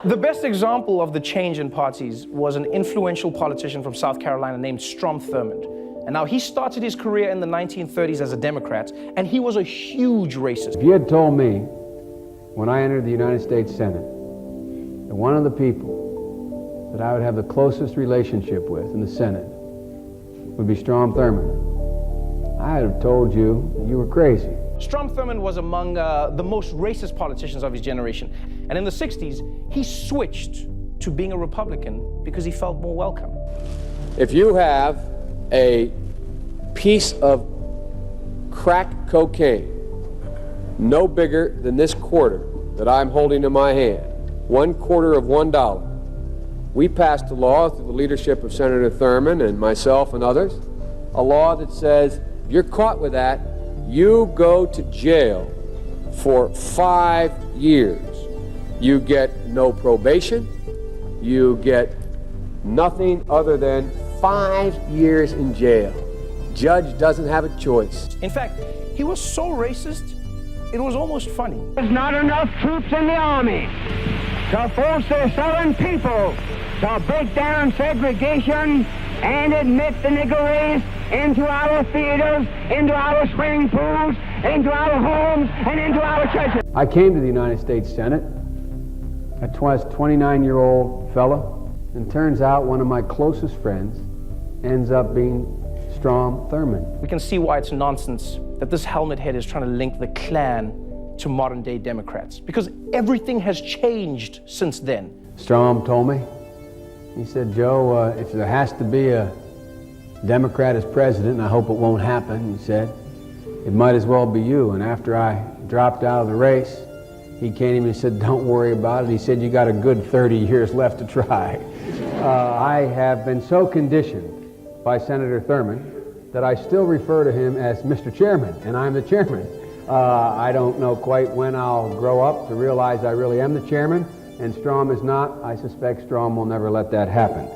The best example of the change in parties was an influential politician from South Carolina named Strom Thurmond. And now he started his career in the 1930s as a Democrat, and he was a huge racist. If you had told me when I entered the United States Senate that one of the people that I would have the closest relationship with in the Senate would be Strom Thurmond, I'd have told you that you were crazy. Strom Thurmond was among the most racist politicians of his generation. And in the 60s, he switched to being a Republican because he felt more welcome. If you have a piece of crack cocaine no bigger than this quarter that I'm holding in my hand, $1/4 of $1, we passed a law through the leadership of Senator Thurmond and myself and others, a law that says if you're caught with that, you go to jail for 5 years. You get no probation, you get nothing other than 5 years in jail. Judge doesn't have a choice. In fact, he was so racist, it was almost funny. There's not enough troops in the army to force the Southern people to break down segregation and admit the Negro race into our theaters, into our swimming pools, into our homes, and into our churches. I came to the United States Senate, a 29-year-old fellow, and turns out one of my closest friends ends up being Strom Thurmond. We can see why it's nonsense that this helmet head is trying to link the Klan to modern-day Democrats, because everything has changed since then. Strom told me, he said, Joe, if there has to be a Democrat as president, and I hope it won't happen, he said, it might as well be you. And after I dropped out of the race, he came to me and said, don't worry about it. He said, you got a good 30 years left to try. I have been so conditioned by Senator Thurmond that I still refer to him as Mr. Chairman, and I'm the chairman. I don't know quite when I'll grow up to realize I really am the chairman, and Strom is not. I suspect Strom will never let that happen.